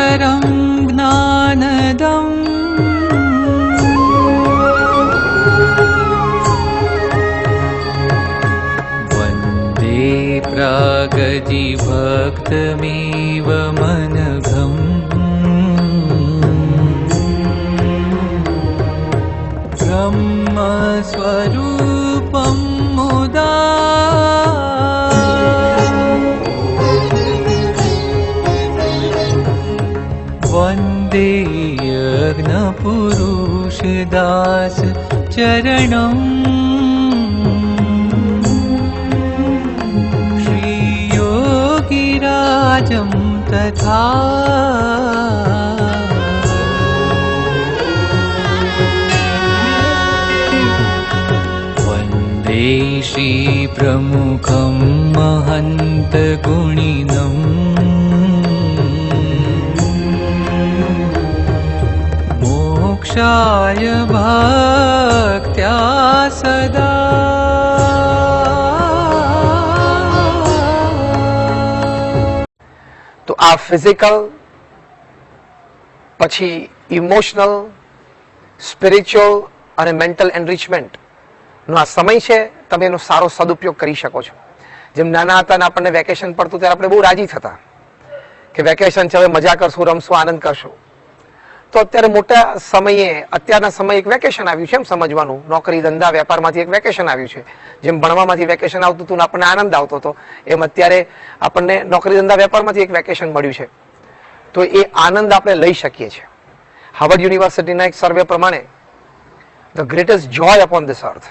सागरं ज्ञानदम् वन्दे प्रागजिभक्तमेव मनघम् ब्रह्मस्वरूपं मुदा वन्दे यज्ञपुरुषदास चरणम् श्रीयोगिराजं तथा वन्दे श्रीप्रमुखं महन्तगुणिनम् मोक्षाय भक्त्या सदा તો આ ફિઝિકલ પછી ઇમોશનલ સ્પિરિચ્યુઅલ અને મેન્ટલ એનરિચમેન્ટનો આ સમય છે, તમે એનો સારો સદુપયોગ કરી શકો છો. જેમ નાના હતા ને આપણને વેકેશન પડતું ત્યારે આપણે બહુ રાજી થતા કે વેકેશન છે, હવે મજા કરશું, રમશું, આનંદ કરશું. તો અત્યારે મોટા સમયે અત્યારના સમયે એક વેકેશન આવ્યું છે એમ સમજવાનું. નોકરી ધંધા વેપારમાંથી એક વેકેશન આવ્યું છે. જેમ ભણવામાંથી વેકેશન આવતું હતું ને આપણને આનંદ આવતો હતો, એમ અત્યારે આપણને નોકરી ધંધા વેપારમાંથી એક વેકેશન મળ્યું છે. તો એ આનંદ આપણે લઈ શકીએ છીએ. હાર્વર્ડ યુનિવર્સિટીના એક સર્વે પ્રમાણે the greatest joy upon this earth,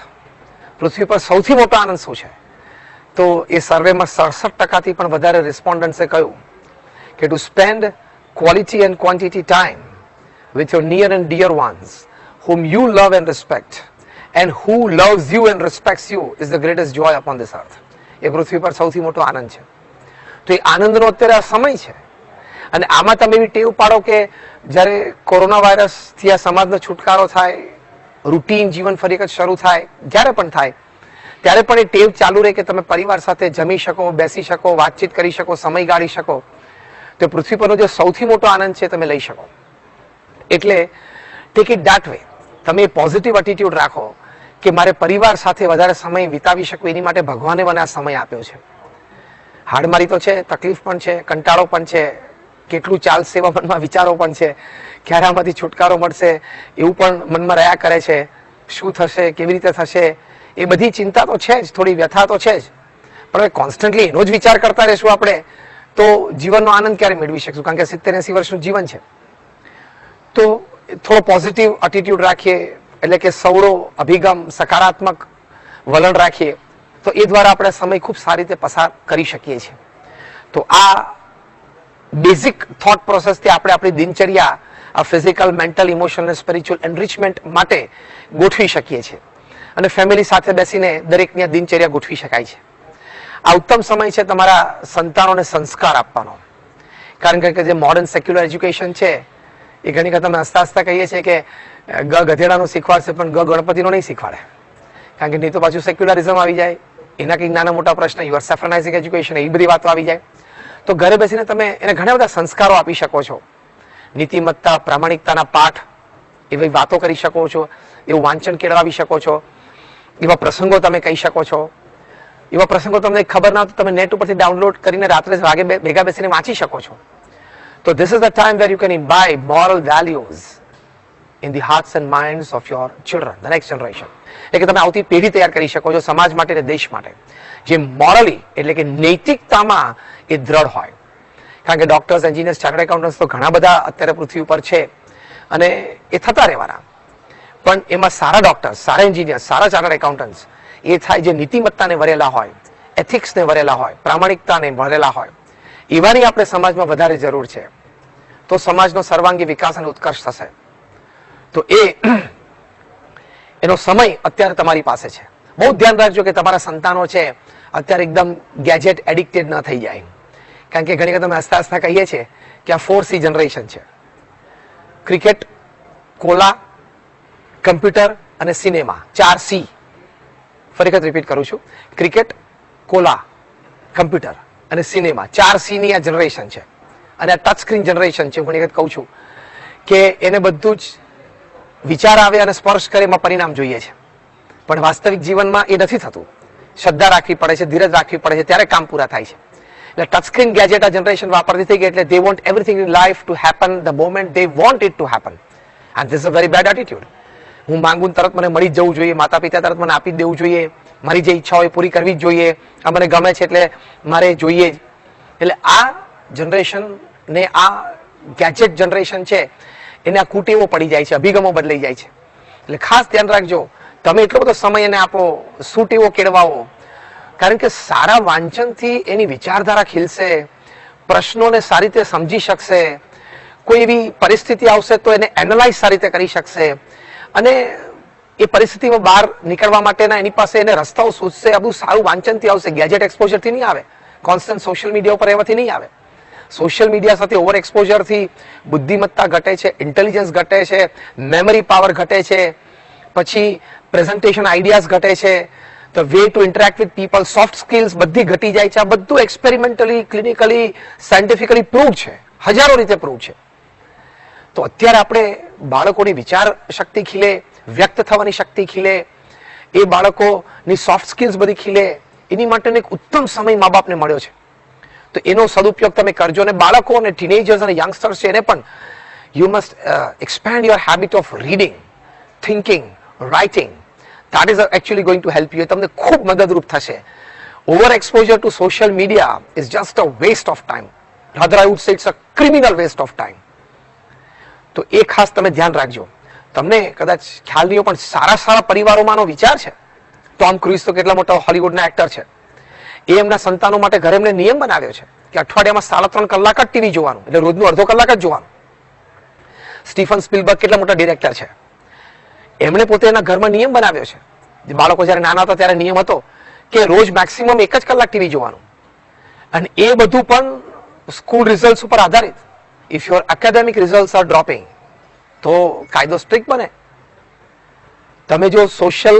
પૃથ્વી પર સૌથી મોટો આનંદ શું છે? તો એ સર્વેમાં 67% પણ વધારે રિસ્પોન્ડન્ટ્સે કહ્યું કે two spend quality and quantity time with your near and dear ones whom you love and respect and who loves you and respects you is the greatest joy upon this earth. એ પૃથ્વી પર સૌથી મોટો આનંદ છે. તો એ આનંદનો અત્યારે આ સમય છે. અને આમાં તમે એવી ટેવ પાડો કે જ્યારે કોરોના વાયરસથી આ સમાજનો છુટકારો થાય, રૂટીન જીવન ફરી વખત શરૂ થાય, જ્યારે પણ થાય ત્યારે પણ એ ટેવ ચાલુ રહે કે તમે પરિવાર સાથે જમી શકો, બેસી શકો, વાતચીત કરી શકો, સમય ગાળી શકો. તો પૃથ્વી પરનો જે સૌથી મોટો આનંદ છે તમે લઈ શકો. એટલે ટેક ઇટ ધેટ વે. તમે પોઝિટિવ એટીટ્યુડ રાખો કે મારે પરિવાર સાથે વધારે સમય વિતાવી શકું, એની માટે ભગવાને મને આ સમય આપ્યો છે. હાડમારી તો છે, તકલીફ પણ છે, કંટાળો પણ છે, કેટલું ચાલશે એવા મનમાં વિચારો પણ છે, ક્યારે આમાંથી છુટકારો મળશે એવું પણ મનમાં રહ્યા કરે છે. શું થશે, કેવી રીતે થશે, એ બધી ચિંતા તો છે જ, થોડી વ્યથા તો છે જ. પણ કોન્સ્ટન્ટલી એનો જ વિચાર કરતા રહેશું આપણે તો જીવનનો આનંદ ક્યારે મેળવી શકશું? કારણ કે 70-80 વર્ષનું જીવન છે. તો થોડો પોઝિટિવ એટીટ્યુડ રાખીએ, એટલે કે સૌરો અભિગમ, સકારાત્મક વલણ રાખીએ, તો એ દ્વારા આપણે સમય ખૂબ સારી રીતે પસાર કરી શકીએ છીએ. તો આ બેઝિક થોટ પ્રોસેસથી આપણે આપણી દિનચર્યા આ ફિઝિકલ, મેન્ટલ, ઇમોશનલ અને સ્પિરિચ્યુઅલ એનરિચમેન્ટ માટે ગોઠવી શકીએ છીએ. અને ફેમિલી સાથે બેસીને દરેકની દિનચર્યા ગોઠવી શકાય છે. આ ઉત્તમ સમય છે તમારા સંતાનોને સંસ્કાર આપવાનો. કારણ કે જે મોડર્ન સેક્યુલર એજ્યુકેશન છે એ ઘણી વખત અમે હસતા હસતા કહીએ છીએ કે ગ ગધેડાનું શીખવાડશે પણ ગ ગણપતિનો નહીં શીખવાડે. કારણ કે નહીં તો પાછું સેક્યુલરિઝમ આવી જાય, એના કંઈક નાના મોટા પ્રશ્ન, યુ આર સેફ્રનાઇઝિંગ એજ્યુકેશન, એ બધી વાતો આવી જાય. તો ઘરે બેસીને તમે એને ઘણા બધા સંસ્કારો આપી શકો છો. નીતિમત્તા, પ્રામાણિકતાના પાઠ, એવી વાતો કરી શકો છો, એવું વાંચન કેળવાવી શકો છો, એવા પ્રસંગો તમે કહી શકો છો. એવા પ્રસંગો તમને ખબર ના હોય તો તમે નેટ ઉપરથી ડાઉનલોડ કરીને રાત્રે વાગે ભેગા બેસીને વાંચી શકો છો. So this is the time where you can imbibe moral values in the hearts and minds of your children, the next generation. એટલે કે તમે આવતી પેઢી તૈયાર કરી શકો છો સમાજ માટે અને દેશ માટે, જે મોરલી એટલે કે નૈતિકતામાં એ દ્રઢ હોય. કારણ કે ડોક્ટર્સ, એન્જિનિયર્સ, ચાર્ટર્ડ એકાઉન્ટન્ટ્સ તો ઘણા બધા અત્યારે પૃથ્વી ઉપર છે અને એ થતા રહેવાના. પણ એમાં સારા ડોક્ટર્સ, સારા એન્જિનિયર્સ, સારા ચાર્ટર્ડ એકાઉન્ટન્ટ્સ એ થાય જે નીતિમત્તાને વરેલા હોય, એથિક્સને વરેલા હોય, પ્રામાણિકતાને વરેલા હોય. એવાની આપણે સમાજમાં વધારે જરૂર છે. તો સમાજનો સર્વાંગી વિકાસ અને ઉત્કર્ષ થશે. તો એનો સમય અત્યારે તમારી પાસે છે. બહુ ધ્યાન રાખજો કે તમારા સંતાનો છે અત્યારે એકદમ ગેજેટ એડિક્ટેડ ન થઈ જાય. કારણ કે ઘણી વખત અમે હસતા હસતા કહીએ છીએ કે આ 4C જનરેશન છે. ક્રિકેટ, કોલા, કમ્પ્યુટર અને સિનેમા, 4C. ફરી વખત રિપીટ કરું છું, ક્રિકેટ, કોલા, કમ્પ્યુટર અને સિનેમા, 4C ની આ જનરેશન છે. અને આ ટચ સ્ક્રીન જનરેશન છે. હું ઘણી વખત કહું છું કે એને બધું જ વિચાર આવે અને સ્પર્શ કરે એમાં પરિણામ જોઈએ છે, પણ વાસ્તવિક જીવનમાં એ નથી થતું. શ્રદ્ધા રાખવી પડે છે, ધીરજ રાખવી પડે છે, ત્યારે કામ પૂરા થાય છે. એટલે ટચ સ્ક્રીન ગેજેટ આ જનરેશન વાપરતી થઈ ગઈ એટલે they want everything in life to happen the moment they want it to happen, and this is a very bad attitude. હું માંગુ તરત મને મળી જ જવું જોઈએ, માતા પિતા તરત મને આપી જ દેવું જોઈએ, મારી જે ઈચ્છા હોય પૂરી કરવી જ જોઈએ, આ મને ગમે છે એટલે મારે જોઈએ જ. એટલે આ જનરેશન ને આ ગેજેટ જનરેશન છે એને આ કુટેવો પડી જાય છે, અભિગમો બદલાઈ જાય છે. એટલે ખાસ ધ્યાન રાખજો, તમે એટલો બધો સમય એને આપો, શું ટેવો કેળવાવો, કારણ કે સારા વાંચનથી એની વિચારધારા ખીલશે, પ્રશ્નોને સારી રીતે સમજી શકશે, કોઈ એવી પરિસ્થિતિ આવશે તો એને એનાલાઇઝ સારી રીતે કરી શકશે, અને એ પરિસ્થિતિમાં બહાર નીકળવા માટેના એની પાસે એને રસ્તાઓ સૂચશે. આ બધું સારું વાંચનથી આવશે, ગેજેટ એક્સપોઝરથી નહીં આવે, કોન્સ્ટન્ટ સોશિયલ મીડિયા ઉપર રહેવાથી નહીં આવે. સોશિયલ મીડિયા સાથે ઓવર એક્સપોઝરથી બુદ્ધિમત્તા ઘટે છે, ઇન્ટેલિજન્સ ઘટે છે, મેમરી પાવર ઘટે છે, પછી પ્રેઝન્ટેશન આઈડિયાઝ ઘટે છે, the way to interact with people, soft skills બધી ઘટી જાય છે. આ બધું એક્સપેરિમેન્ટલી, ક્લિનિકલી, સાયન્ટિફિકલી પ્રૂવ છે, હજારો રીતે પ્રૂવ છે. તો અત્યારે આપણે બાળકોની વિચાર શક્તિ ખીલે, વ્યક્ત થવાની શક્તિ ખીલે, એ બાળકોની સોફ્ટ સ્કિલ્સ બધી ખીલે, એની માટેનો એક ઉત્તમ સમય મા બાપને મળ્યો છે. તો એનો સદુપયોગ તમે કરજો. અને બાળકો અને ટીનેજર્સ અને યંગસ્ટર્સ છે એને પણ you must expand your habit of reading, thinking, writing. that is actually going to help you. તમને ખૂબ મદદરૂપ થશે. Over exposure to social media is just a waste of time. rather I would say it's a criminal waste of time. તો એ ખાસ તમે ધ્યાન રાખજો. તમને કદાચ ખ્યાલ નહીં હોય પણ સારા સારા પરિવારોમાંનો વિચાર છે. ટોમ ક્રુઝ તો કેટલા મોટા હોલિવૂડના એક્ટર છે. એ એમના સંતાનો માટે ઘરે એમને નિયમ બનાવ્યો છે કે અઠવાડિયામાં 3.5 કલાક જ ટીવી જોવાનું, એટલે રોજનું અડધો કલાક જ જોવાનું. સ્ટીફન સ્પિલબર્ગ કેટલા મોટા ડિરેક્ટર છે, એમણે પોતે એના ઘરમાં નિયમ બનાવ્યો છે. બાળકો જયારે નાના હતા ત્યારે નિયમ હતો કે રોજ મેક્સિમમ 1 જ કલાક ટીવી જોવાનું, અને એ બધું પણ સ્કૂલ રિઝલ્ટ ઉપર આધારિત. If your academic result are dropping તો કાયદો સ્ટ્રિક્ટ બને. તમે જો સોશિયલ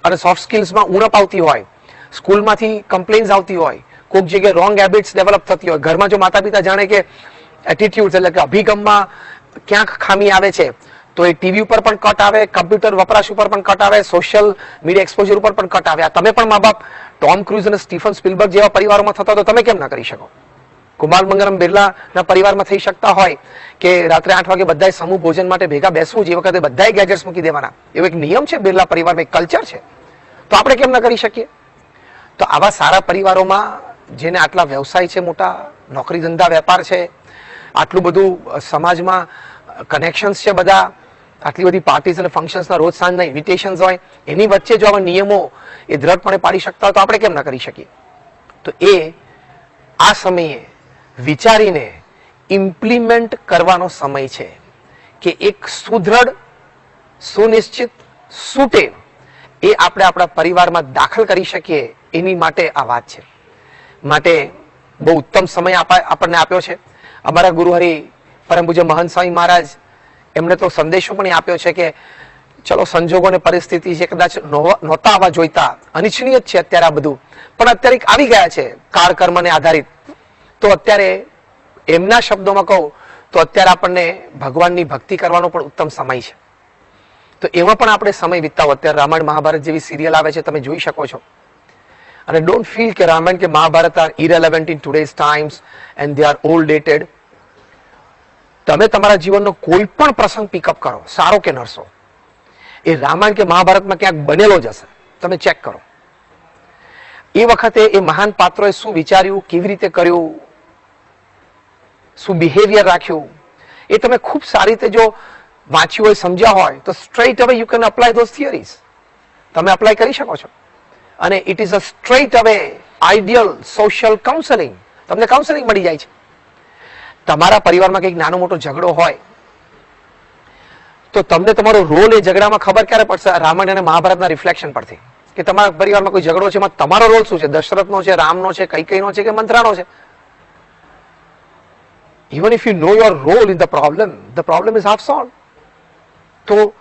અને સોફ્ટ સ્કિલ્સમાં ઉણપ આવતી હોય, સ્કૂલમાંથી કમ્પ્લેન્સ આવતી હોય, કોઈક જગ્યાએ રોંગ હેબિટ્સ ડેવલપ થતી હોય, ઘરમાં જો માતા પિતા જાણે કે એટીટ્યુડ એટલે કે અભિગમમાં ક્યાંક ખામી આવે છે તો એ ટીવી ઉપર પણ કટ આવે, કમ્પ્યુટર વપરાશ ઉપર પણ કટ આવે, સોશિયલ મીડિયા એક્સપોઝર ઉપર પણ કટ આવે. આ તમે પણ મા બાપ ટોમ ક્રુઝ અને સ્ટીફન સ્પિલબર્ગ જેવા પરિવારોમાં થતા તો તમે કેમ ના કરી શકો? કુમાર મંગલમ બિરલાના પરિવારમાં થઈ શકતા હોય કે રાત્રે 8 વાગે બધાએ સમૂહ ભોજન માટે ભેગા બેસવું, જે વખતે બધાએ ગેજેટ્સ મૂકી દેવાના, એવો એક નિયમ છે બિરલા પરિવારમાં, એક કલ્ચર છે. તો આપણે કેમ ના કરી શકીએ? તો આવા સારા પરિવારોમાં જેને આટલા વ્યવસાય છે, મોટા નોકરી ધંધા વેપાર છે, આટલું બધું સમાજમાં કનેક્શન્સ છે, બધા આટલી બધી પાર્ટીઝ અને ફંક્શન્સના રોજ સાંજના ઇન્વિટેશન્સ હોય, એની વચ્ચે જો આવા નિયમો એ દ્રઢપણે પાડી શકતા હોય તો આપણે કેમ ના કરી શકીએ? તો એ આ સમયે વિચારીને ઇમ્પ્લિમેન્ટ કરવાનો સમય છે કે એક સુદ્રઢ, સુનિશ્ચિત, સુટેવ એ આપણે આપણા પરિવારમાં દાખલ કરી શકીએ, એની માટે આ વાત છે. માટે બહુ ઉત્તમ સમય આપણને આપ્યો છે. અમારા ગુરુહરિ પરમ પૂજ્ય મહંત સ્વામી મહારાજ એમણે તો સંદેશો પણ આપ્યો છે કે ચલો સંજોગો અને પરિસ્થિતિ છે, કદાચ નહોતા આવવા જોઈતા, અનિચ્છનીય જ છે અત્યારે આ બધું, પણ અત્યારે આવી ગયા છે કાળ કર્મને આધારિત. તો અત્યારે એમના શબ્દોમાં કહું તો અત્યારે આપણને ભગવાનની ભક્તિ કરવાનો પણ ઉત્તમ સમય છે. તો એમાં પણ આપણે સમય વિતાવો. અત્યારે રામાયણ મહાભારત જેવી સિરિયલ આવે છે, તમે જોઈ શકો છો. અને ડોન્ટ ફીલ કે રામાયણ કે Mahabharat are irrelevant in today's times and they are old dated. તમે તમારા જીવનનો કોઈ પણ પ્રસંગ પિકઅપ કરો, સારો કે નરસો, એ રામાયણ કે મહાભારતમાં ક્યાંક બનેલો જ હશે. તમે ચેક કરો. એ વખતે એ મહાન પાત્રોએ શું વિચાર્યું, કેવી રીતે કર્યું, શું બિહેવિયર રાખ્યું, એ તમે ખૂબ સારી રીતે જો વાંચ્યું હોય, સમજ્યા હોય તો સ્ટ્રેટ અવે you can apply those theories. તમે અપ્લાય કરી શકો છો. અને ઇટ ઇઝ અ સ્ટ્રેટ અવે આઈડિયલ સોશિયલ કાઉન્સેલિંગ. તમને કાઉન્સેલિંગ મળી જાય છે. તમારા પરિવારમાં કંઈક નાનો મોટો ઝઘડો હોય તો તમને તમારો રોલ એ ઝઘડામાં ખબર ક્યારે પડશે? રામાયણ અને મહાભારતના રિફ્લેક્શન પરથી, કે તમારા પરિવારમાં કોઈ ઝઘડો છે, એમાં તમારો રોલ શું છે? દશરથનો છે, રામનો છે, કૈકેયીનો છે કે મંત્રાનો છે? Even if you know your role in the problem is half solved. તો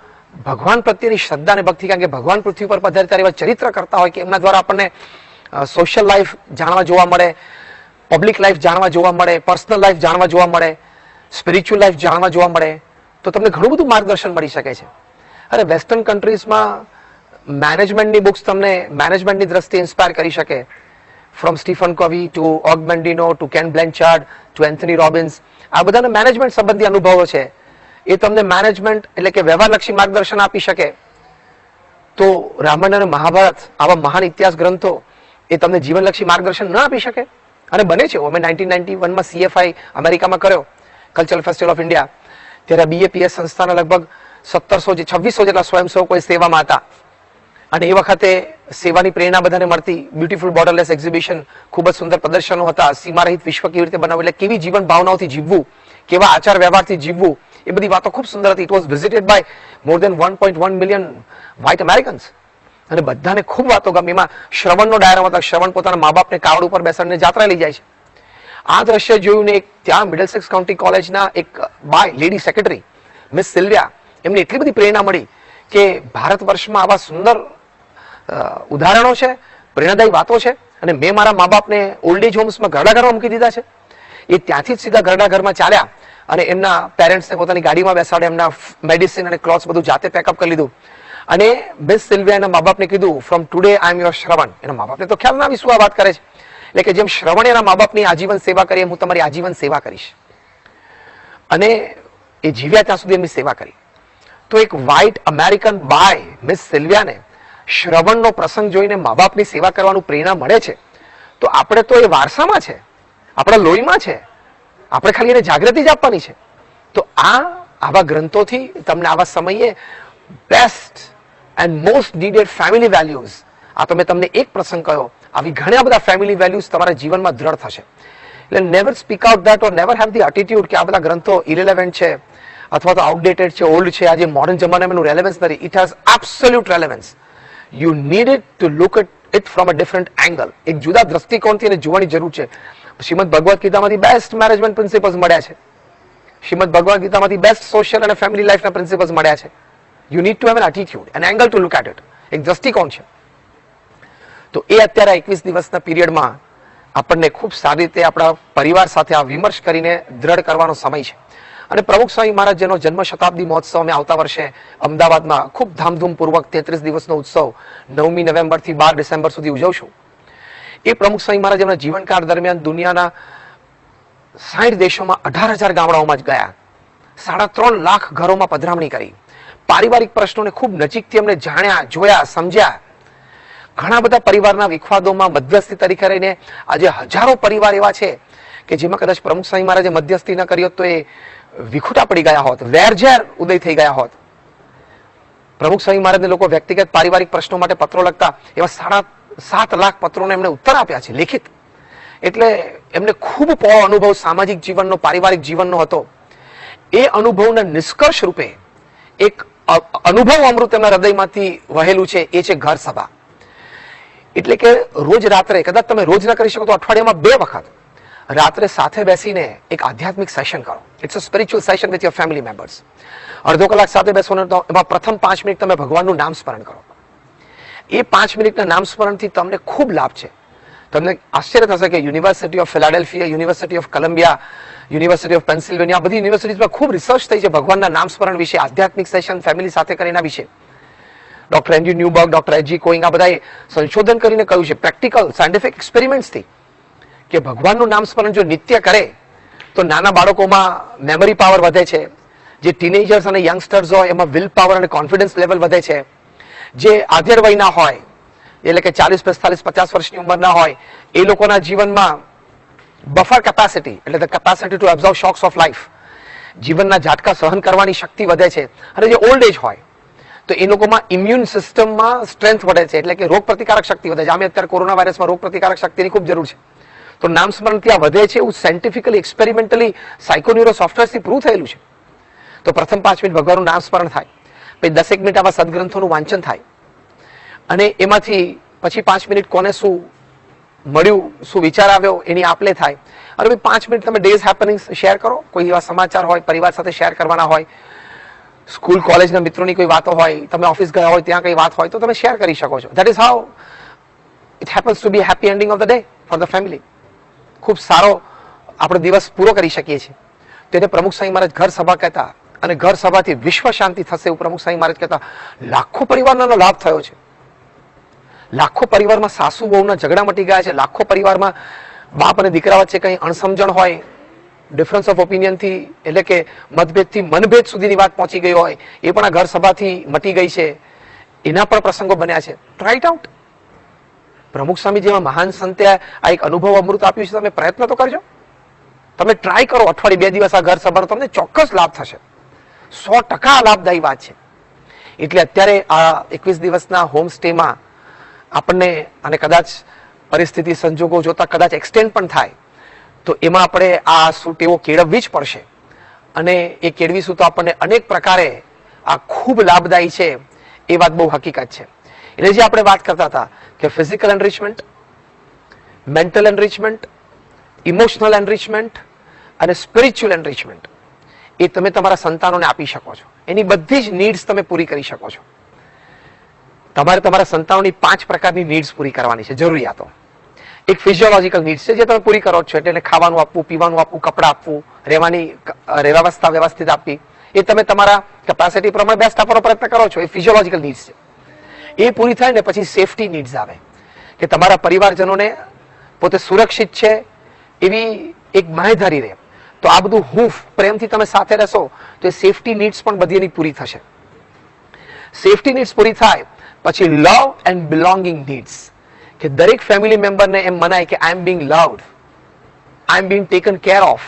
ભગવાન પ્રત્યેની શ્રદ્ધા અને ભક્તિ, કારણ કે ભગવાન પૃથ્વી પર પધારતા એવા ચરિત્ર કરતા હોય કે એમના દ્વારા આપણને સોશિયલ લાઈફ જાણવા જોવા મળે, પબ્લિક લાઈફ જાણવા જોવા મળે, પર્સનલ લાઈફ જાણવા જોવા મળે, સ્પિરિચ્યુઅલ લાઈફ જાણવા જોવા મળે, તો તમને ઘણું બધું માર્ગદર્શન મળી શકે છે. અરે વેસ્ટર્ન કન્ટ્રીઝમાં મેનેજમેન્ટની બુક્સ તમને મેનેજમેન્ટની દ્રષ્ટિએ ઇન્સ્પાયર કરી શકે. From Stephen Covey to Og Mandino to Ken Blanchard to Anthony Robbins, આ બધાના મેનેજમેન્ટ સંબંધી અનુભવો છે. એ તમને મેનેજમેન્ટ એટલે કે વ્યવહારલક્ષી માર્ગદર્શન આપી શકે. તો રામાયણ અને મહાભારત આવા મહાન ઇતિહાસ ગ્રંથો એ તમને જીવનલક્ષી માર્ગદર્શન ન આપી શકે? અને બને છે. અમે 1991માં CFI અમેરિકામાં કર્યો, કલ્ચરલ ફેસ્ટિવલ ઓફ ઇન્ડિયા. ત્યારે BAPS સંસ્થાના લગભગ 2600 જેટલા સ્વયંસેવકો સેવામાં હતા. અને એ વખતે સેવાની પ્રેરણા બધાને મળતી. બ્યુટીફુલ બોર્ડરલેસ એક્ઝિબિશન, ખૂબ જ સુંદર પ્રદર્શનો હતા. સીમારહિત વિશ્વ કેવી રીતે બનાવવું, એટલે કેવી જીવન ભાવનાઓથી જીવવું, કેવા આચાર વ્યવહારથી જીવવું, એ બધી વાતો ખૂબ સુંદર હતી. It was visited by more than 1.1 million white Americans. અને બધાને ખૂબ વાતો ગમી. એમાં શ્રવણનો ડાયરો હતો. શ્રવણ પોતાના મા બાપને કાવડ ઉપર બેસાડીને જાત્રા લઈ જાય છે. આ દ્રશ્ય જોયું ને ત્યાં મિડલસેક્સ કાઉન્ટી કોલેજના એક બાય લેડી સેક્રેટરી મિસ સિલ્વિયા, એમને એટલી બધી પ્રેરણા મળી કે ભારત વર્ષમાં આવા સુંદર ઉદાહરણો છે, પ્રેરણાદાયી વાતો છે. અને મેં મારા મા બાપને ઓલ્ડ એજ હોમ્સમાં ઘરડા ઘરમાં મૂકી દીધા છે. એ ત્યાંથી જ સીધા ઘરડા ઘરમાં ચાલ્યા અને એમના પેરેન્ટ્સને પોતાની ગાડીમાં બેસાડે, એમના મેડિસિન અને ક્લોથ્સ બધું જાતે પેકઅપ કરી લીધું. અને મિસ સિલ્વિયા એના મા બાપને કીધું, from today I am your Shravan. એના મા બાપને તો ખ્યાલ ના આવી શું આ વાત કરે છે. એટલે કે જેમ શ્રવણ એના મા બાપની આજીવન સેવા કરી, એમ હું તમારી આજીવન સેવા કરીશ. અને એ જીવ્યા ત્યાં સુધી એમની સેવા કરી. તો એક વ્હાઇટ અમેરિકન બાય મિસ સિલ્વિયાને શ્રવણનો પ્રસંગ જોઈને મા બાપની સેવા કરવાનું પ્રેરણા મળે છે. તો આપણે તો એ વારસામાં છે, આપણા લોહીમાં છે. આપણે ખાલી એને જાગૃતિ જ આપવાની છે. તો આવા ગ્રંથોથી તમને આવા સમયે best and most needed family values, આ તો મેં તમને એક પ્રસંગ કહ્યો, આવી ઘણા બધા ફેમિલી વેલ્યુઝ તમારા જીવનમાં દ્રઢ થશે. એટલે never speak out that or never have the attitude કે આ બધા ગ્રંથો ઇરેલેવન્ટ છે અથવા તો આઉટડેટેડ છે, ઓલ્ડ છે, આજે મોડર્ન જમાનામાં એનું રેલેવન્સ નથી. It has absolute relevance. You need it to look at it from a different angle. એક જુદા દ્રષ્ટિકોણથી એને જોવાની જરૂર છે. શ્રીમદ ભગવદ્ ગીતામાંથી બેસ્ટ મેનેજમેન્ટ પ્રિન્સિપલ્સ મળ્યા છે. શ્રીમદ ભગવદ્ ગીતામાંથી બેસ્ટ સોશિયલ અને ફેમિલી લાઈફના પ્રિન્સિપલ્સ મળ્યા છે. You need to have an attitude, an angle to look at it. એક દ્રષ્ટિકોણ છે. તો એ અત્યારે 21 દિવસના પીરિયડમાં આપણને ખૂબ સારી રીતે આપણા પરિવાર સાથે આ વિમર્શ કરીને દ્રઢ કરવાનો સમય છે. અને પ્રમુખ સ્વામી મહારાજ જેનો જન્મ શતાબ્દી મહોત્સવ અમે આવતા વર્ષે અમદાવાદમાં ખૂબ ધામધૂમપૂર્વક 33 દિવસનો ઉત્સવ 9મી નવેમ્બરથી 12 ડિસેમ્બર સુધી ઉજવશું. એ પ્રમુખ સ્વામી મહારાજ એમના જીવનકાળ દરમિયાન દુનિયાના 60 દેશોમાં 18,000 ગામડાઓમાં જ ગયા. 3.5 લાખ ઘરોમાં પધરામણી કરી. પારિવારિક પ્રશ્નોને ખૂબ નજીકથી એમને જાણ્યા, જોયા, સમજ્યા. ઘણા બધા પરિવારના વિખવાદોમાં મધ્યસ્થી તરીકે રહીને આજે હજારો પરિવાર એવા છે કે જેમાં કદાચ પ્રમુખ સ્વામી મહારાજે મધ્યસ્થી ન કરી હોત તો એ વિખુટા પડી ગયા હોત, વેરઝેર ઉદય થઈ ગયા હોત. પ્રમુખ સ્વામી મહારાજને લોકો વ્યક્તિગત પારિવારિક પ્રશ્નો માટે પત્રો લખતા, એવા 7.5 લાખ પત્રોને એમણે ઉત્તર આપ્યા છે લેખિત. એટલે એમને ખૂબ પહોળો અનુભવ સામાજિક જીવનનો, પારિવારિક જીવનનો હતો. એ અનુભવના નિષ્કર્ષ રૂપે એક અનુભવ અમૃત એમના હૃદયમાંથી વહેલું છે, એ છે ઘર સભા. એટલે કે રોજ રાત્રે, કદાચ તમે રોજ ના કરી શકો તો અઠવાડિયામાં 2 વખત રાત્રે સાથે બેસીને એક આધ્યાત્મિક સેશન કરો. It's a spiritual session with your family members. અડધો કલાક સાથે બેસવાનો, તો એમાં પ્રથમ 5 મિનિટ તમે ભગવાનનું નામ સ્મરણ કરો. એ 5 મિનિટના નામ સ્મરણથી તમને ખૂબ લાભ છે. તમને આશ્ચર્ય થશે કે university of Philadelphia, university of Columbia, university of Pennsylvania, બધી યુનિવર્સિટીઝમાં ખૂબ રિસર્ચ થઈ છે ભગવાનના નામ સ્મરણ વિશે, આધ્યાત્મિક સેશન ફેમિલી સાથે કરીને એના વિશે. Doctor Andrew Newberg, doctor H G. Koenig, આ બધાએ સંશોધન કરીને કહ્યું છે, પ્રેક્ટિકલ સાયન્ટિફિક એક્સપેરિમેન્ટ્સથી, કે ભગવાનનું નામ સ્મરણ જો નિત્ય કરે તો નાના બાળકોમાં મેમરી પાવર વધે છે. જે ટીનેજર્સ અને યંગસ્ટર્સ હોય એમાં વિલ પાવર અને કોન્ફિડન્સ લેવલ વધે છે. જે આધેડ વયના હોય, એટલે કે 40, 45, 50 વર્ષની ઉંમરના હોય, એ લોકોના જીવનમાં બફર કેપેસિટી, એટલે the capacity two absorb shocks of life, જીવનના ઝાટકા સહન કરવાની શક્તિ વધે છે. અને જે ઓલ્ડ એજ હોય તો એ લોકોમાં ઇમ્યુન સિસ્ટમમાં સ્ટ્રેન્થ વધે છે, એટલે કે રોગ પ્રતિકારક શક્તિ વધે છે. આમે અત્યારે કોરોના વાયરસમાં રોગ પ્રતિકારક શક્તિની ખૂબ જરૂર છે. તો નામ સ્મરણ ત્યાં વધે છે. એવું સાયન્ટિફિકલી, એક્સપેરિમેન્ટલી સાયકોન્યુરો સોફ્ટવેરથી પ્રૂવ થયેલું છે. તો પ્રથમ 5 મિનિટ ભગવાનનું નામ સ્મરણ થાય, પછી 10 મિનિટ આવા સદગ્રંથોનું વાંચન થાય, અને એમાંથી પછી 5 મિનિટ કોને શું મળ્યું, શું વિચાર આવ્યો એની આપલે થાય. અને પછી 5 મિનિટ તમે ડેઝ હેપનિંગ્સ શેર કરો. કોઈ એવા સમાચાર હોય પરિવાર સાથે શેર કરવાના હોય, સ્કૂલ કોલેજના મિત્રોની કોઈ વાતો હોય, તમે ઓફિસ ગયા હોય ત્યાં કઈ વાત હોય તો તમે શેર કરી શકો છો. That is how it happens to be happy ending of the day for the family. ખૂબ સારો આપણો દિવસ પૂરો કરી શકીએ છીએ. તેને પ્રમુખ સ્વામી મહારાજ ઘર સભા કહેતા, અને ઘર સભાથી વિશ્વ શાંતિ થશે એવું પ્રમુખ સ્વામી મહારાજ કહેતા. લાખો પરિવારનો લાભ થયો છે. લાખો પરિવારમાં સાસુ બહુના ઝઘડા મટી ગયા છે. લાખો પરિવારમાં બાપ અને દીકરા વચ્ચે કંઈ અણસમજણ હોય, ડિફરન્સ ઓફ ઓપિનિયનથી, એટલે કે મતભેદથી મનભેદ સુધીની વાત પહોંચી ગઈ હોય, એ પણ આ ઘર સભાથી મટી ગઈ છે. એના પણ પ્રસંગો બન્યા છે. Try it out. પ્રમુખ સ્વામી જેવા મહાન સંતે આ એક અનુભવ અમૃત આપ્યું છે. તમે પ્રયત્ન તો કરજો. તમે ટ્રાય કરો અઠવાડિયે 2 દિવસ આ ઘર સભાનો, તમને ચોક્કસ લાભ થશે. 100% લાભદાયી વાત છે. એટલે અત્યારે આ 21 દિવસના હોમ સ્ટેમાં આપણને, અને કદાચ પરિસ્થિતિ સંજોગો જોતા કદાચ એક્સટેન્ડ પણ થાય, તો એમાં આપણે આ ટેવો કેળવવી જ પડશે. અને એ કેળવીશું તો આપણને અનેક પ્રકારે આ ખૂબ લાભદાયી છે, એ વાત બહુ હકીકત છે. એટલે જે આપણે વાત કરતા હતા કે physical enrichment, mental enrichment, emotional enrichment અને સ્પિરિચ્યુઅલ એનરિચમેન્ટ, એ તમે તમારા સંતાનોને આપી શકો છો. એની બધી જ નીડ્સ તમે પૂરી કરી શકો છો. તમારે તમારા સંતાનોની 5 પ્રકારની નીડ્સ પૂરી કરવાની છે, જરૂરિયાતો. એક ફિઝિયોલોજીકલ નીડ્સ છે જે તમે પૂરી કરો છો, એટલે ખાવાનું આપવું, પીવાનું આપવું, કપડાં આપવું, રહેવાની વ્યવસ્થા વ્યવસ્થિત આપવી, એ તમે તમારા કેપેસિટી પ્રમાણે બેસ્ટ આપવાનો પ્રયત્ન કરો છો. એ ફિઝિયોલોજીકલ નીડ્સ છે. એ પૂરી થાય ને પછી સેફટી નીડ્સ આવે, કે તમારા પરિવારજનોને પોતે સુરક્ષિત છે એવી એક બાંહેધરી રહે. તો આ બધું હૂંફ પ્રેમથી તમે સાથે રહેશો તો એ સેફટી નીડ્સ પણ બધી એની પૂરી થશે. સેફટી નીડ્સ પૂરી થાય પછી લવ એન્ડ બિલોંગિંગ નીડ્સ, કે દરેક ફેમિલી મેમ્બરને એમ મનાય કે I am being loved, I am being taken care of.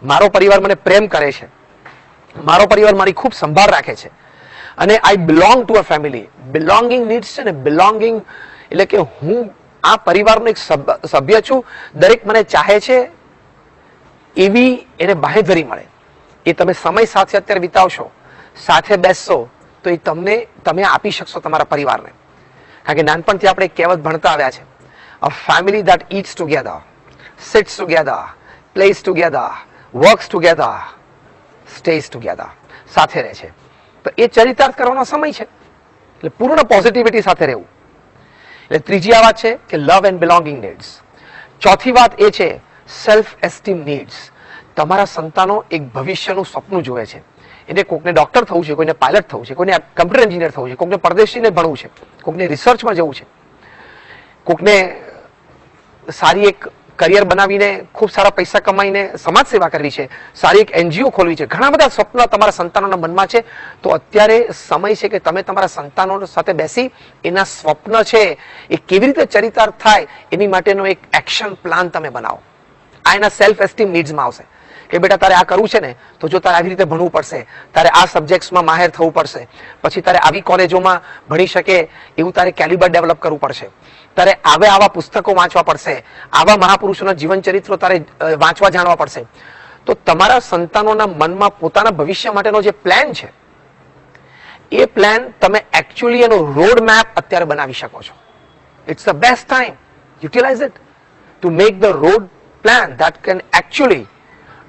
મારો પરિવાર મને પ્રેમ કરે છે, મારો પરિવાર મારી ખૂબ સંભાળ રાખે છે, અને I belong to a family. Belonging needs છે ને, બિલોંગિંગ એટલે કે હું આ પરિવારનો એક સભ્ય છું, દરેક મને ચાહે છે, એવી એને બાંહેધરી મળે. એ તમે સમય સાથે અત્યારે વિતાવશો, સાથે બેસશો, તો એ તમે આપી શકશો તમારા પરિવારને. કારણ કે નાનપણથી આપણે એક કહેવત ભણતા આવ્યા છે, a family that eats together, sits together, prays together, works together, stays together. સાથે રહે છે. તો એ ચરિતાર્થ કરવાનો સમય છે. એટલે પૂર્ણ પોઝિટિવિટી સાથે રહેવું. એટલે ત્રીજી આ વાત છે કે લવ એન્ડ બિલોંગિંગ નીડ્સ. ચોથી વાત એ છે સેલ્ફ એસ્ટીમ નીડ્સ. તમારા સંતાનો એક ભવિષ્યનું સપનું જોવે છે. એને કોઈકને ડોક્ટર થવું છે, કોઈને પાયલટ થવું છે, કોઈને કમ્પ્યુટર એન્જિનિયર થવું છે, કોઈને પરદેશીને ભણવું છે, કોઈને રિસર્ચમાં જવું છે, કોઈકને સારી એક કરિયર બનાવીને ખૂબ સારા પૈસા કમાઈને સમાજ સેવા કરવી છે, સારી એક એનજીઓ ખોલવી છે. ઘણા બધા સ્વપ્ન તમારા સંતાનોના મનમાં છે. તો અત્યારે સમય છે કે તમે તમારા સંતાનો સાથે બેસી એના સ્વપ્ન છે એ કેવી રીતે ચરિતાર્થ થાય એની માટેનો એક એક્શન પ્લાન તમે બનાવો. આ એના સેલ્ફ એસ્ટીમ નીડ્સમાં આવશે કે બેટા તારે આ કરવું છે ને, તો જો તારે આવી રીતે ભણવું પડશે, તારે આ સબ્જેક્ટ્સમાં માહેર થવું પડશે, પછી તારે આવી કોલેજોમાં ભણી શકે એવું તારે કેલિબર ડેવલપ કરવું પડશે, તારે આવા પુસ્તકો વાંચવા પડશે, આવા મહાપુરુષોના જીવન ચરિત્રો તારે વાંચવા જાણવા પડશે. તો તમારા સંતાનોના મનમાં પોતાના ભવિષ્ય માટેનો જે પ્લાન છે, એ પ્લાન તમે એકચ્યુઅલી એનો રોડ મેપ અત્યારે બનાવી શકો છો. It's the best time. Utilise it to make the road plan that can actually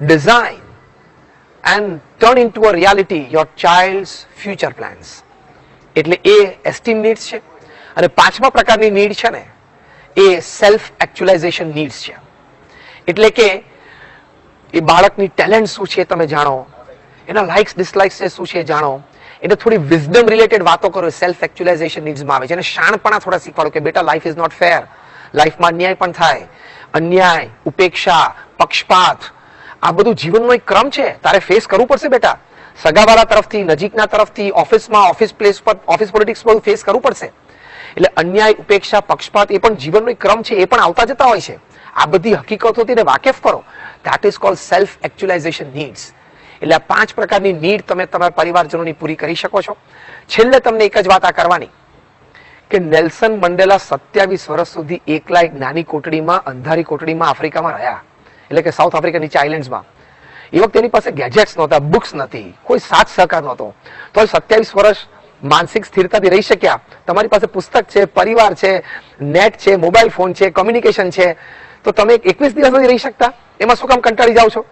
design and turn into a reality your child's future plans. એટલે એ એસ્ટીમ નીડ્સ છે. અને 5મા પ્રકારની નીડ છે ને, એ સેલ્ફ એક્ચ્યુઅલાઇઝેશન નીડ્સ છે. એટલે કે એ બાળકની ટેલેન્ટ શું છે તમે જાણો, એના લાઇક્સ ડિસલાઇક્સ શું છે જાણો, એટલે થોડી વિઝડમ રિલેટેડ વાતો કરો. સેલ્ફ એક્ચ્યુઅલાઇઝેશન નીડ્સમાં આવે છે. અને શાણપણા થોડા શીખવાડો કે બેટા લાઈફ ઇઝ નોટ ફેર, લાઈફમાં અન્યાય પણ થાય, અન્યાય, ઉપેક્ષા, પક્ષપાત, આ બધું જીવનનો એક ક્રમ છે. તારે ફેસ કરવું પડશે બેટા. સગાવાળા તરફથી, નજીકના તરફથી, ઓફિસમાં, ઓફિસ પ્લેસ પર, ઓફિસ પોલિટિક્સ બધું ફેસ કરવું પડશે. એટલે અન્યાય, ઉપેક્ષા, પક્ષપાત એ પણ જીવનનો એક ક્રમ છે. એ પણ આવતા જતા હોય છે. આ બધી હકીકતોથી વાકેફ કરો. That is called self actualization needs. એટલે આ 5 પ્રકારની નીડ તમે તમારા પરિવારજનોની પૂરી કરી શકો છો. છેલ્લે તમને એક જ વાત આ કરવાની કે નેલ્સન મંડેલા 27 વર્ષ સુધી એકલા એક નાની કોટડીમાં, અંધારી કોટડીમાં આફ્રિકામાં રહ્યા. એટલે કે સાઉથ આફ્રિકા નીચે આઇલેન્ડ્સમાં. એ વખતે એની પાસે ગેજેટ્સ નહોતા, બુક્સ નથી, કોઈ સાથ સહકાર નહોતો. તો 27 વર્ષ માનસિક સ્થિરતાથી રહી શક્યા. તમારી પાસે પુસ્તક છે, પરિવાર છે, નેટ છે, મોબાઈલ ફોન છે, કોમ્યુનિકેશન છે. તો તમે 21 દિવસ નથી રહી શકતા? એમાં શું કામ કંટાળી જાઓ છો?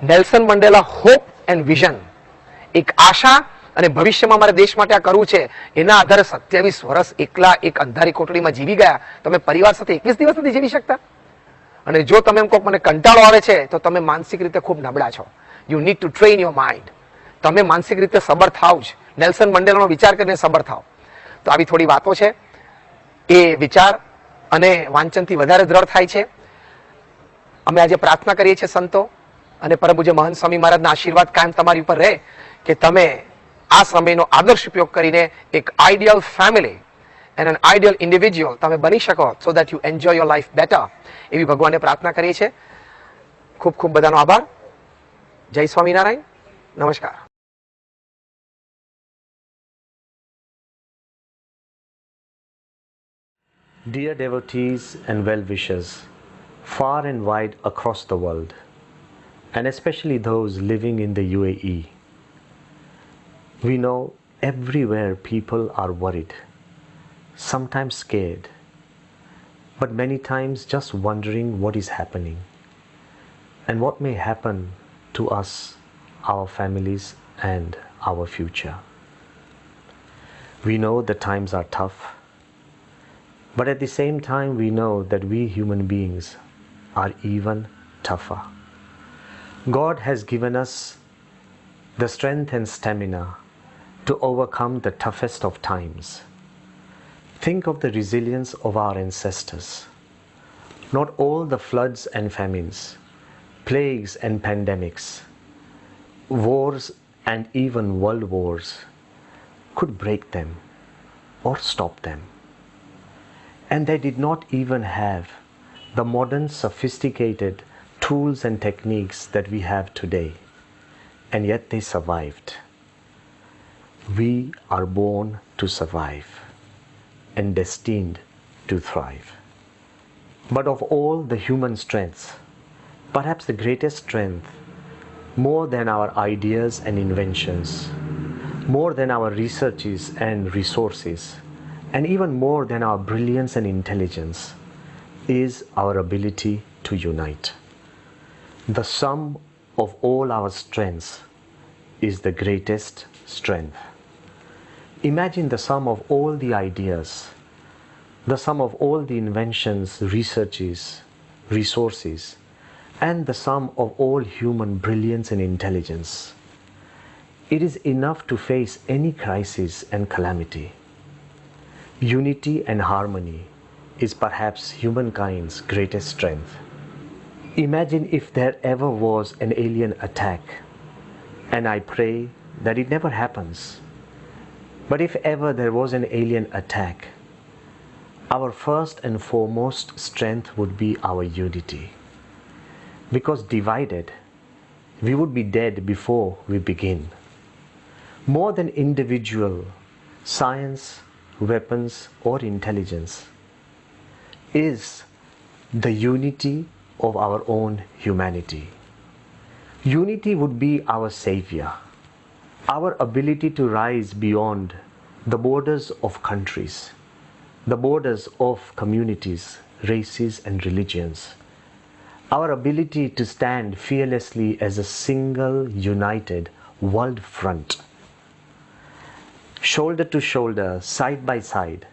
Nelson Mandela hope and vision, એક આશા અને ભવિષ્યમાં મારે દેશ માટે આ કરવું છે, એના આધારે 27 વર્ષ એકલા એક અંધારી કોટડીમાં જીવી ગયા. તમે પરિવાર સાથે 21 દિવસ નથી જીવી શકતા? અને જો તમે એમ કહો મને કંટાળો આવે છે તો તમે માનસિક રીતે ખૂબ નબળા છો. You need two train your mind. તમે માનસિક રીતે સબર થાવ જ. નેલ્સન મંડેલાનો વિચાર કરીને સબર થાવ. તો આવી થોડી વાતો છે, એ વિચાર અને વાંચનથી વધારે દ્રઢ થાય છે. અમે આજે પ્રાર્થના કરીએ છીએ સંતો અને પરમ પૂજ્ય મહંત સ્વામી મહારાજના આશીર્વાદ કાયમ તમારી ઉપર રહે કે તમે આ સમયનો આદર્શ ઉપયોગ કરીને એક ideal family and an ideal individual તમે બની શકો, so that you enjoy your life better. એવી ભગવાનને પ્રાર્થના કરીએ છીએ. ખૂબ ખૂબ બધાનો આભાર. જય સ્વામિનારાયણ. નમસ્કાર. Dear devotees and well-wishers, far and wide across the world, and especially those living in the UAE, we know everywhere people are worried, sometimes scared, but many times just wondering what is happening and what may happen to us, our families, and our future. We know the times are tough, but at the same time we know that we human beings are even tougher. God has given us the strength and stamina to overcome the toughest of times. Think of the resilience of our ancestors. Not all the floods and famines, plagues and pandemics, wars and even world wars could break them or stop them. And they did not even have the modern sophisticated tools and techniques that we have today, and yet they survived. We are born to survive and destined to thrive. But of all the human strengths, perhaps the greatest strength, more than our ideas and inventions, more than our researches and resources, and even more than our brilliance and intelligence, is our ability to unite. The sum of all our strengths is the greatest strength. Imagine the sum of all the ideas, the sum of all the inventions, researches, resources, and the sum of all human brilliance and intelligence. It is enough to face any crisis and calamity. Unity and harmony is perhaps humankind's greatest strength. Imagine if there ever was an alien attack, and I pray that it never happens. But if ever there was an alien attack, our first and foremost strength would be our unity. Because divided, we would be dead before we begin. More than individual science, weapons, or intelligence is the unity of our own humanity. Unity would be our savior, our ability to rise beyond the borders of countries, the borders of communities, races, and religions, our ability to stand fearlessly as a single, united world front. Shoulder to shoulder, side by side,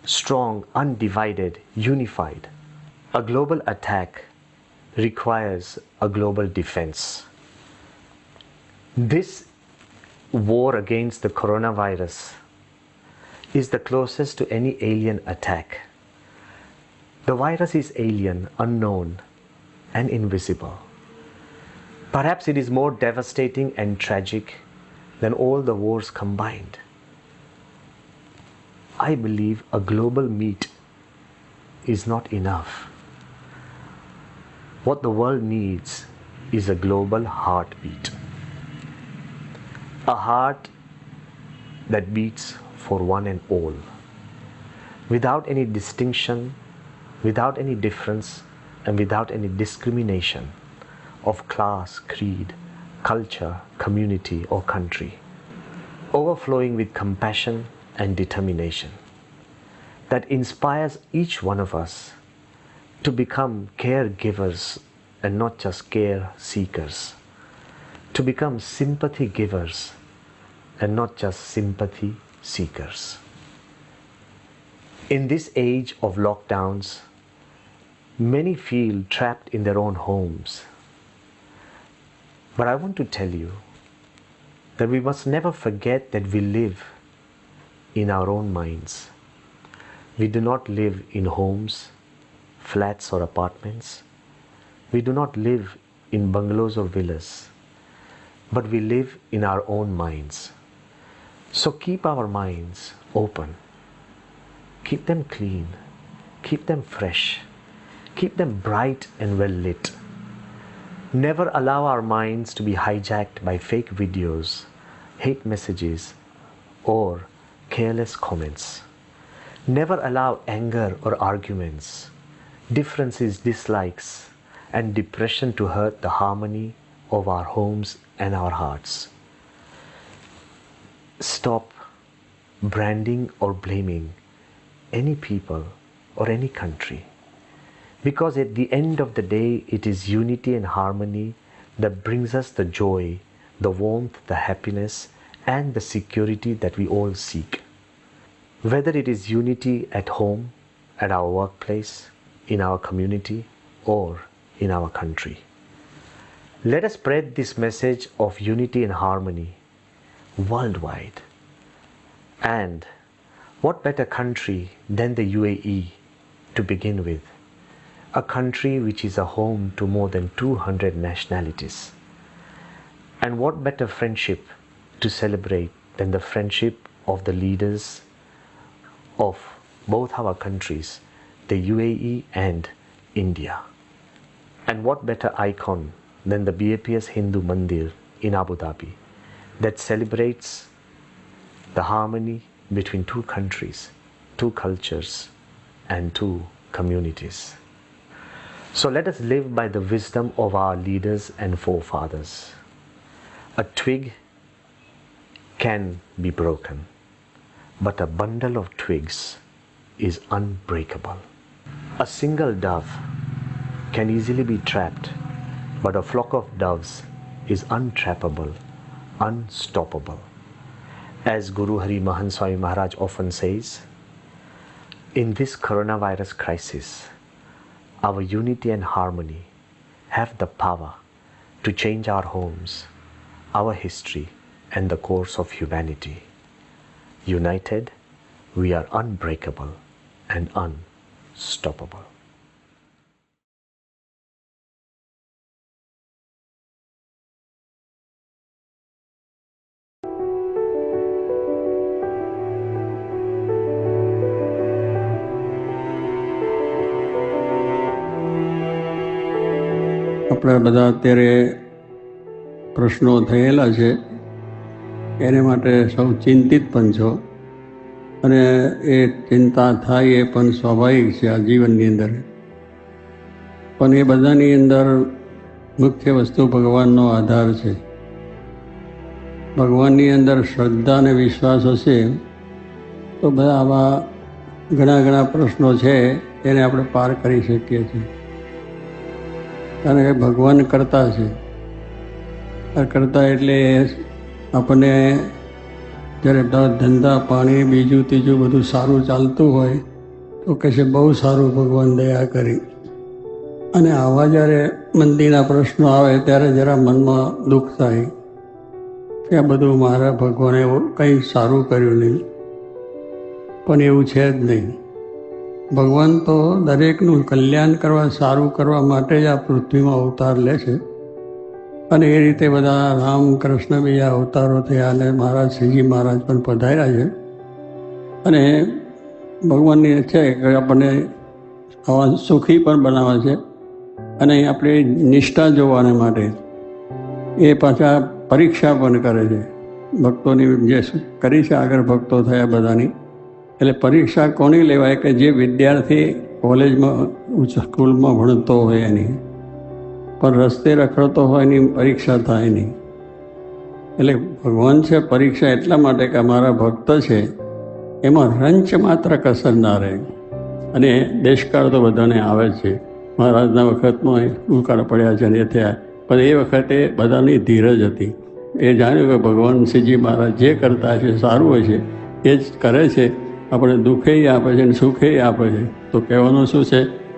strong, undivided, unified. A global attack requires a global defense. This war against the coronavirus is the closest to any alien attack. The virus is alien, unknown, and invisible. Perhaps it is more devastating and tragic than all the wars combined. I believe a global meet is not enough. What the world needs is a global heartbeat. A heart that beats for one and all, without any distinction, without any difference, and without any discrimination of class, creed, culture, community, or country, overflowing with compassion and determination that inspires each one of us to become caregivers and not just care seekers, to become sympathy givers and not just sympathy seekers. In this age of lockdowns, Many feel trapped in their own homes. But I want to tell you that we must never forget that we live in our own minds. We do not live in homes, flats or apartments. We do not live in bungalows or villas, but we live in our own minds. So keep our minds open. Keep them clean. Keep them fresh. Keep them bright and well lit. Never allow our minds to be hijacked by fake videos, hate messages, or careless comments. Never allow anger or arguments, differences, dislikes, and depression to hurt the harmony of our homes and our hearts. Stop branding or blaming any people or any country, because at the end of the day, it is unity and harmony that brings us the joy, the warmth, the happiness, and the security that we all seek. Whether it is unity at home, at our workplace, in our community, or in our country. Let us spread this message of unity and harmony worldwide. And what better country than the UAE to begin with? A country which is a home to more than 200 nationalities. And what better friendship to celebrate than the friendship of the leaders of both our countries, the UAE and India. And what better icon than the BAPS Hindu Mandir in Abu Dhabi that celebrates the harmony between two countries, two cultures, and two communities. So let us live by the wisdom of our leaders and forefathers. A twig can be broken, but a bundle of twigs is unbreakable. A single dove can easily be trapped, but a flock of doves is untrappable, unstoppable. As Guru Hari Mahan Swami Maharaj often says, in this coronavirus crisis, our unity and harmony have the power to change our homes, our history, and the course of humanity. United, we are unbreakable and unstoppable. આપણે બધા અત્યારે પ્રશ્નો થયેલા છે એને માટે સૌ ચિંતિત પણ છો અને એ ચિંતા થાય એ પણ સ્વાભાવિક છે આ જીવનની અંદર. પણ એ બધાની અંદર મુખ્ય વસ્તુ ભગવાનનો આધાર છે. ભગવાનની અંદર શ્રદ્ધા અને વિશ્વાસ હશે તો બધા આવા ઘણા પ્રશ્નો છે એને આપણે પાર કરી શકીએ છીએ. કારણ કે ભગવાન કરતા છે. કરતા એટલે આપણને જ્યારે ધંધા પાણી બીજું ત્રીજું બધું સારું ચાલતું હોય તો કહેશે બહુ સારું ભગવાન દયા કરી. અને આવા જ્યારે મંદીના પ્રશ્નો આવે ત્યારે જરા મનમાં દુઃખ થાય કે આ બધું મારા ભગવાને કંઈ સારું કર્યું નહીં. પણ એવું છે જ નહીં. ભગવાન તો દરેકનું કલ્યાણ કરવા, સારું કરવા માટે જ આ પૃથ્વીમાં અવતાર લે છે. અને એ રીતે બધા રામ કૃષ્ણ બીજા અવતારો થયા અને મહારાજ શ્રીજી મહારાજ પણ પધાર્યા છે. અને ભગવાનની છે કે આપણને આવા સુખી પણ બનાવે છે અને આપણી નિષ્ઠા જોવાને માટે એ પાછા પરીક્ષા પણ કરે છે. ભક્તોની જે કરી છે આગળ ભક્તો થયા બધાની, એટલે પરીક્ષા કોની લેવાય કે જે વિદ્યાર્થી કોલેજમાં સ્કૂલમાં ભણતો હોય એની, પણ રસ્તે રખડતો હોય એની પરીક્ષા થાય નહીં. એટલે ભગવાન છે પરીક્ષા એટલા માટે કે અમારા ભક્ત છે એમાં રંચ માત્ર કસર ના રહે. અને દેશકાળ તો બધાને આવે છે. મહારાજના વખતમાં દુકાળ પડ્યા છે ને એ થયા, પણ એ વખતે બધાની ધીરજ હતી. એ જાણ્યું કે ભગવાન શ્રીજી મહારાજ જે કરતા છે સારું હોય છે, એ જ કરે છે. આપણે દુઃખે આપે છે અને સુખે આપે છે. તો કહેવાનું શું છે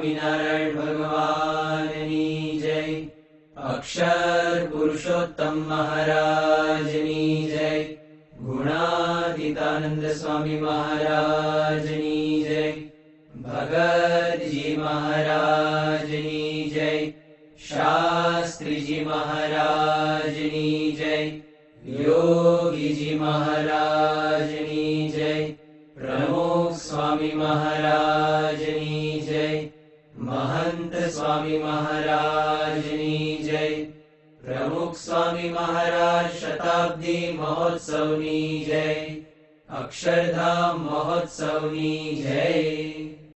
સ્વામિનારાયણ ભગવાનની જય. અક્ષર પુરુષોત્તમ મહારાજની જય. ગુણાતીતાનંદ સ્વામી મહારાજની જય. ભગતજી મહારાજની જય. શાસ્ત્રીજી મહારાજની જય. યોગીજી મહારાજની જય. પ્રમુખ સ્વામી મહારાજની જય. મહંત સ્વામી મહારાજની જય. પ્રમુખ સ્વામી મહારાજ શતાબ્દી મહોત્સવની જય. અક્ષરધામ મહોત્સવની જય.